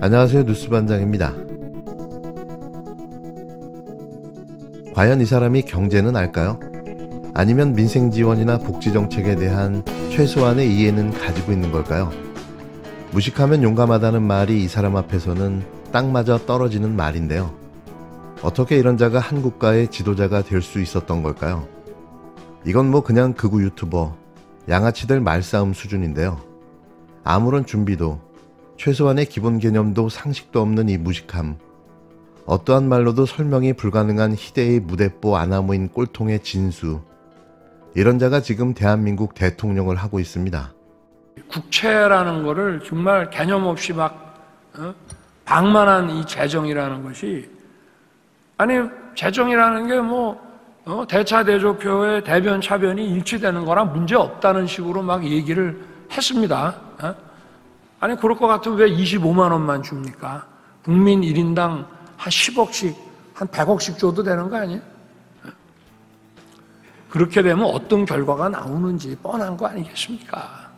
안녕하세요, 뉴스반장입니다. 과연 이 사람이 경제는 알까요? 아니면 민생지원이나 복지정책에 대한 최소한의 이해는 가지고 있는 걸까요? 무식하면 용감하다는 말이 이 사람 앞에서는 땅마저 떨어지는 말인데요. 어떻게 이런 자가 한 국가의 지도자가 될 수 있었던 걸까요? 이건 뭐 그냥 극우 유튜버, 양아치들 말싸움 수준인데요. 아무런 준비도, 최소한의 기본 개념도 상식도 없는 이 무식함, 어떠한 말로도 설명이 불가능한 희대의 무대뽀 아나무인 꼴통의 진수, 이런 자가 지금 대한민국 대통령을 하고 있습니다. 국채라는 거를 정말 개념 없이 방만한 이 재정이라는 것이, 아니 재정이라는 게 대차대조표의 대변 차변이 일치되는 거랑 문제 없다는 식으로 막 얘기를 했습니다. 아니 그럴 것 같으면 왜 25만 원만 줍니까? 국민 1인당 한 10억씩, 한 100억씩 줘도 되는 거 아니에요? 그렇게 되면 어떤 결과가 나오는지 뻔한 거 아니겠습니까?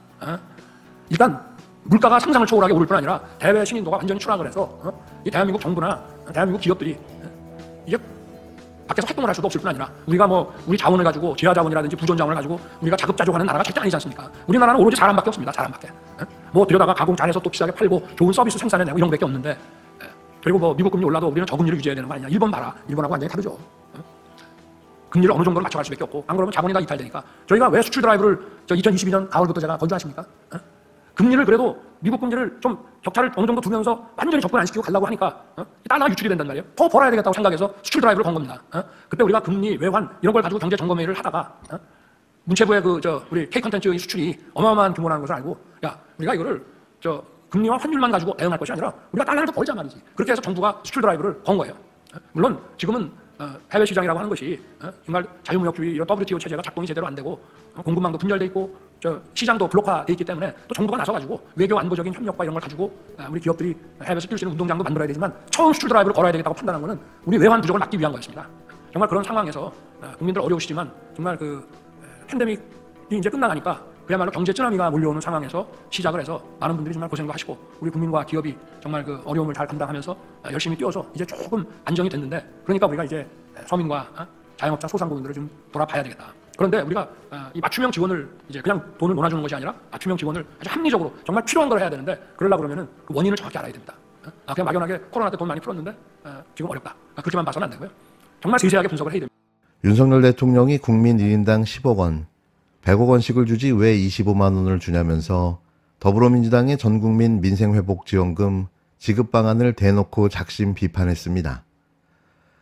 일단 물가가 상상을 초월하게 오를 뿐 아니라 대외 신인도가 완전히 추락을 해서 이 대한민국 정부나 대한민국 기업들이 이게 밖에서 활동을 할 수도 없을 뿐 아니라 우리가 우리 자원을 가지고 제야자원이라든지 부존 자원을 가지고 우리가 자급자족하는 나라가 절대 아니지 않습니까? 우리나라는 오로지 자랑밖에 없습니다. 자랑밖에. 들여다가 가공 잘해서 또 비싸게 팔고 좋은 서비스 생산해내고 이런 것밖에 없는데, 그리고 미국 금리 올라도 우리는 저금리를 유지해야 되는 거 아니냐. 일본 봐라. 일본하고 완전히 다르죠. 금리를 어느 정도로 맞춰갈 수밖에 없고, 안 그러면 자본이 다 이탈되니까. 저희가 왜 수출 드라이브를 2022년 가을부터 제가 건조하십니까? 금리를 그래도 미국 금리를 좀 격차를 어느 정도 두면서 완전히 접근 안 시키고 가려고 하니까 달러가 유출이 된단 말이에요. 더 벌어야 되겠다고 생각해서 수출 드라이브를 건 겁니다. 그때 우리가 금리, 외환 이런 걸 가지고 경제 점검회의를 하다가 문체부의 우리 K 컨텐츠 수출이 어마어마한 규모라는 것을 알고, 야 우리가 이거를 금리와 환율만 가지고 대응할 것이 아니라 우리가 달러를 더 벌자 말이지. 그렇게 해서 정부가 수출 드라이브를 건 거예요. 물론 지금은 해외 시장이라고 하는 것이 정말 자유무역주의 이런 WTO 체제가 작동이 제대로 안 되고 공급망도 분열돼 있고 시장도 블록화돼 있기 때문에 또 정부가 나서가지고 외교 안보적인 협력과 이런 걸 가지고 우리 기업들이 해외에서 뛸 수 있는 운동장도 만들어야 되지만 처음 수출 드라이브를 걸어야 되겠다고 판단한 것은 우리 외환 부족을 막기 위한 거였습니다. 정말 그런 상황에서 국민들 어려우시지만 정말 팬데믹이 이제 끝나가니까 그야말로 경제 쓰나미가 몰려오는 상황에서 시작을 해서 많은 분들이 정말 고생도 하시고 우리 국민과 기업이 정말 어려움을 잘 감당하면서 열심히 뛰어서 이제 조금 안정이 됐는데, 그러니까 우리가 이제 서민과 자영업자 소상공인들을 좀 돌아봐야 되겠다. 그런데 우리가 이 맞춤형 지원을 이제 그냥 돈을 논아주는 것이 아니라 맞춤형 지원을 아주 합리적으로 정말 필요한 걸 해야 되는데, 그러려고 그러면은 그 원인을 정확히 알아야 됩니다. 그냥 막연하게 코로나 때 돈 많이 풀었는데 지금 어렵다. 그렇게만 봐서는 안 되고요. 정말 세세하게 분석을 해야 됩니다. 윤석열 대통령이 국민 1인당 10억 원, 100억 원씩을 주지 왜 25만 원을 주냐면서 더불어민주당의 전국민 민생회복지원금 지급 방안을 대놓고 작심 비판했습니다.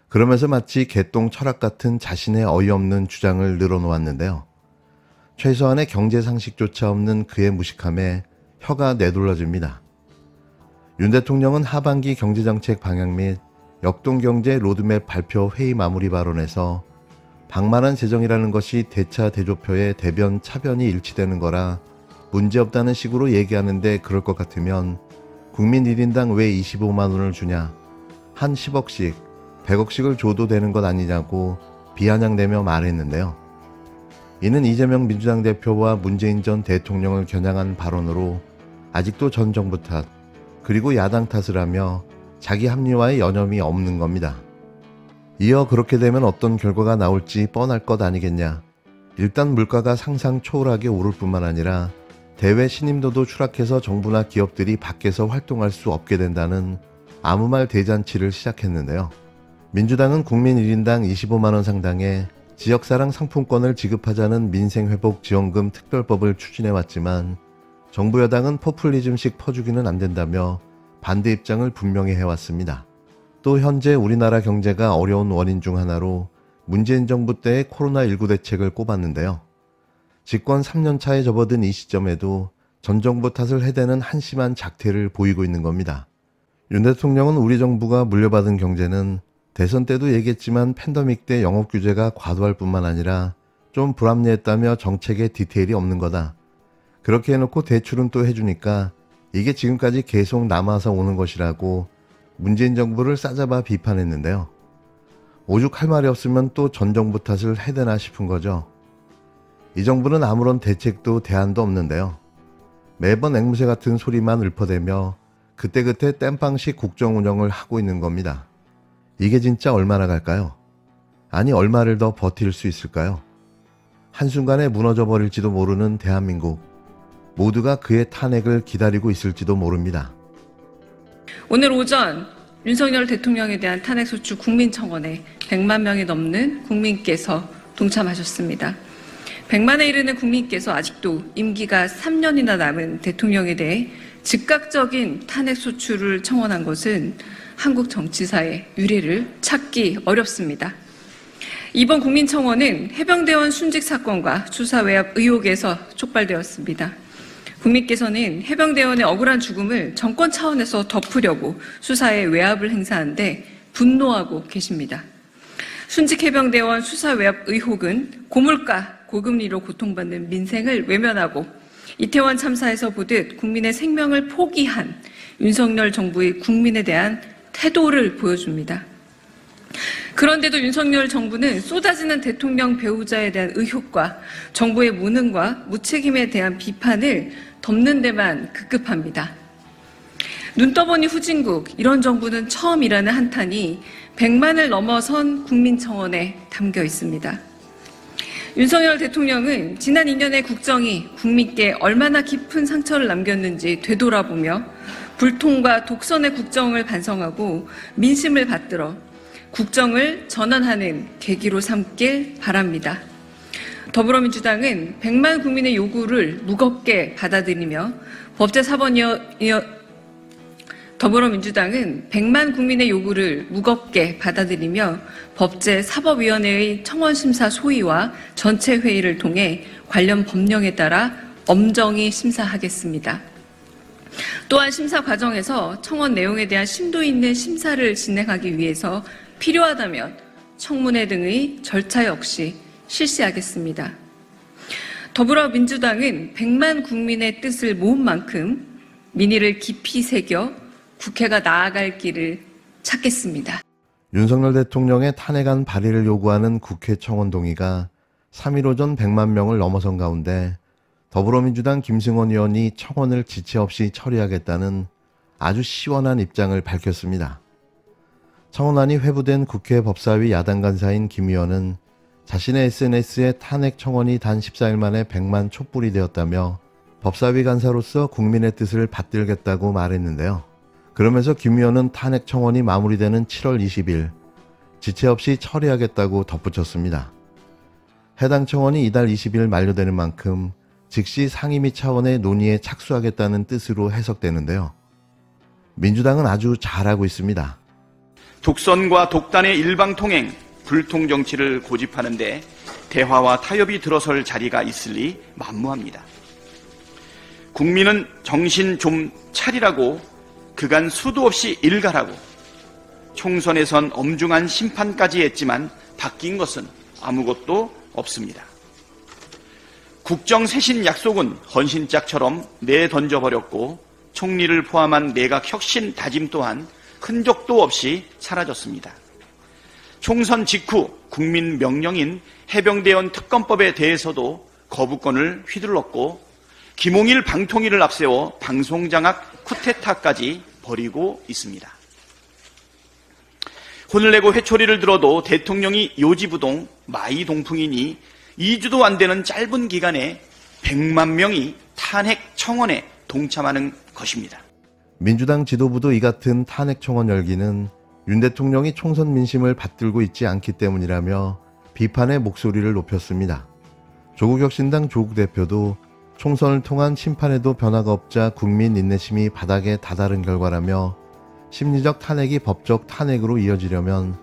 그러면서 마치 개똥 철학 같은 자신의 어이없는 주장을 늘어놓았는데요. 최소한의 경제 상식조차 없는 그의 무식함에 혀가 내둘러집니다. 윤 대통령은 하반기 경제정책 방향 및 역동경제 로드맵 발표 회의 마무리 발언에서 방만한 재정이라는 것이 대차대조표의 대변 차변이 일치되는 거라 문제없다는 식으로 얘기하는데, 그럴 것 같으면 국민 1인당 왜 25만 원을 주냐, 한 10억씩 100억씩을 줘도 되는 것 아니냐고 비아냥대며 말했는데요. 이는 이재명 민주당 대표와 문재인 전 대통령을 겨냥한 발언으로 아직도 전 정부 탓, 그리고 야당 탓을 하며 자기 합리화에 여념이 없는 겁니다. 이어 그렇게 되면 어떤 결과가 나올지 뻔할 것 아니겠냐. 일단 물가가 상상 초월하게 오를 뿐만 아니라 대외 신임도도 추락해서 정부나 기업들이 밖에서 활동할 수 없게 된다는 아무 말 대잔치를 시작했는데요. 민주당은 국민 1인당 25만 원 상당의 지역사랑 상품권을 지급하자는 민생회복지원금 특별법을 추진해왔지만 정부 여당은 포퓰리즘식 퍼주기는 안 된다며 반대 입장을 분명히 해왔습니다. 또 현재 우리나라 경제가 어려운 원인 중 하나로 문재인 정부 때의 코로나19 대책을 꼽았는데요. 집권 3년 차에 접어든 이 시점에도 전 정부 탓을 해대는 한심한 작태를 보이고 있는 겁니다. 윤 대통령은 우리 정부가 물려받은 경제는 대선 때도 얘기했지만 팬데믹 때 영업 규제가 과도할 뿐만 아니라 좀 불합리했다며 정책에 디테일이 없는 거다. 그렇게 해놓고 대출은 또 해주니까 이게 지금까지 계속 남아서 오는 것이라고 문재인 정부를 싸잡아 비판했는데요. 오죽 할 말이 없으면 또 전 정부 탓을 해대나 싶은 거죠. 이 정부는 아무런 대책도 대안도 없는데요. 매번 앵무새 같은 소리만 읊어대며 그때그때 땜빵식 국정 운영을 하고 있는 겁니다. 이게 진짜 얼마나 갈까요? 아니, 얼마를 더 버틸 수 있을까요? 한순간에 무너져 버릴지도 모르는 대한민국. 모두가 그의 탄핵을 기다리고 있을지도 모릅니다. 오늘 오전 윤석열 대통령에 대한 탄핵소추 국민청원에 100만 명이 넘는 국민께서 동참하셨습니다. 100만에 이르는 국민께서 아직도 임기가 3년이나 남은 대통령에 대해 즉각적인 탄핵소추를 청원한 것은 한국 정치사의 유례를 찾기 어렵습니다. 이번 국민청원은 해병대원 순직 사건과 수사 외압 의혹에서 촉발되었습니다. 국민께서는 해병대원의 억울한 죽음을 정권 차원에서 덮으려고 수사에 외압을 행사하는데 분노하고 계십니다. 순직 해병대원 수사 외압 의혹은 고물가, 고금리로 고통받는 민생을 외면하고 이태원 참사에서 보듯 국민의 생명을 포기한 윤석열 정부의 국민에 대한 태도를 보여줍니다. 그런데도 윤석열 정부는 쏟아지는 대통령 배우자에 대한 의혹과 정부의 무능과 무책임에 대한 비판을 덮는 데만 급급합니다. 눈 떠보니 후진국, 이런 정부는 처음이라는 한탄이 100만을 넘어선 국민청원에 담겨 있습니다. 윤석열 대통령은 지난 2년의 국정이 국민께 얼마나 깊은 상처를 남겼는지 되돌아보며 불통과 독선의 국정을 반성하고 민심을 받들어 국정을 전환하는 계기로 삼길 바랍니다. 더불어민주당은 100만 국민의 요구를 무겁게 받아들이며 더불어민주당은 100만 국민의 요구를 무겁게 받아들이며 법제사법위원회의 청원심사 소위와 전체 회의를 통해 관련 법령에 따라 엄정히 심사하겠습니다. 또한 심사 과정에서 청원 내용에 대한 심도 있는 심사를 진행하기 위해서 필요하다면 청문회 등의 절차 역시 실시하겠습니다. 더불어민주당은 100만 국민의 뜻을 모은 만큼 민의를 깊이 새겨 국회가 나아갈 길을 찾겠습니다. 윤석열 대통령의 탄핵안 발의를 요구하는 국회 청원 동의가 3일 오전 100만 명을 넘어선 가운데 더불어민주당 김승원 의원이 청원을 지체 없이 처리하겠다는 아주 시원한 입장을 밝혔습니다. 청원안이 회부된 국회 법사위 야당 간사인 김 의원은 자신의 SNS에 탄핵 청원이 단 14일 만에 100만 촛불이 되었다며 법사위 간사로서 국민의 뜻을 받들겠다고 말했는데요. 그러면서 김 의원은 탄핵 청원이 마무리되는 7월 20일 지체 없이 처리하겠다고 덧붙였습니다. 해당 청원이 이달 20일 만료되는 만큼 즉시 상임위 차원의 논의에 착수하겠다는 뜻으로 해석되는데요. 민주당은 아주 잘하고 있습니다. 독선과 독단의 일방통행, 불통정치를 고집하는데 대화와 타협이 들어설 자리가 있으리 만무합니다. 국민은 정신 좀 차리라고 그간 수도 없이 일갈하고 총선에선 엄중한 심판까지 했지만 바뀐 것은 아무것도 없습니다. 국정쇄신 약속은 헌신짝처럼 내던져버렸고 총리를 포함한 내각 혁신 다짐 또한 흔적도 없이 사라졌습니다. 총선 직후 국민 명령인 해병대원 특검법에 대해서도 거부권을 휘둘렀고 김홍일 방통위를 앞세워 방송장악 쿠데타까지 벌이고 있습니다. 혼을 내고 회초리를 들어도 대통령이 요지부동 마이동풍이니 2주도 안 되는 짧은 기간에 100만 명이 탄핵 청원에 동참하는 것입니다. 민주당 지도부도 이 같은 탄핵 청원 열기는 윤 대통령이 총선 민심을 받들고 있지 않기 때문이라며 비판의 목소리를 높였습니다. 조국혁신당 조국 대표도 총선을 통한 심판에도 변화가 없자 국민 인내심이 바닥에 다다른 결과라며 심리적 탄핵이 법적 탄핵으로 이어지려면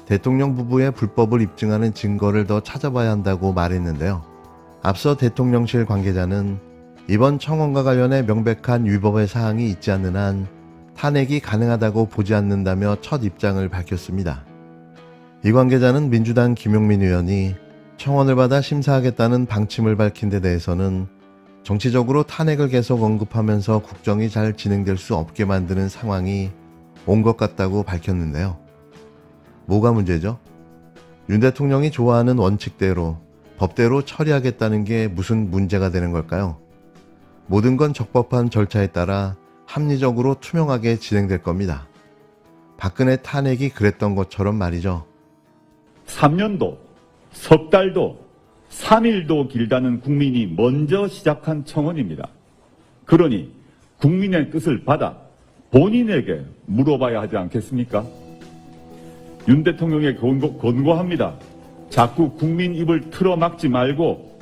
대통령 부부의 불법을 입증하는 증거를 더 찾아봐야 한다고 말했는데요. 앞서 대통령실 관계자는 이번 청원과 관련해 명백한 위법의 사항이 있지 않는 한 탄핵이 가능하다고 보지 않는다며 첫 입장을 밝혔습니다. 이 관계자는 민주당 김용민 의원이 청원을 받아 심사하겠다는 방침을 밝힌 데 대해서는 정치적으로 탄핵을 계속 언급하면서 국정이 잘 진행될 수 없게 만드는 상황이 온 것 같다고 밝혔는데요. 뭐가 문제죠? 윤 대통령이 좋아하는 원칙대로 법대로 처리하겠다는 게 무슨 문제가 되는 걸까요? 모든 건 적법한 절차에 따라 합리적으로 투명하게 진행될 겁니다. 박근혜 탄핵이 그랬던 것처럼 말이죠. 3년도, 석 달도, 3일도 길다는 국민이 먼저 시작한 청원입니다. 그러니 국민의 뜻을 받아 본인에게 물어봐야 하지 않겠습니까? 윤 대통령에 권고합니다. 자꾸 국민 입을 틀어막지 말고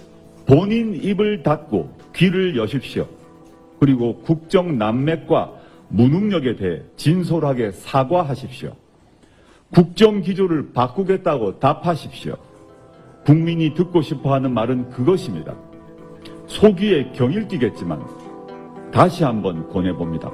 본인 입을 닫고 귀를 여십시오. 그리고 국정 난맥과 무능력에 대해 진솔하게 사과하십시오. 국정 기조를 바꾸겠다고 답하십시오. 국민이 듣고 싶어하는 말은 그것입니다. 속이에 경일뛰겠지만 다시 한번 권해봅니다.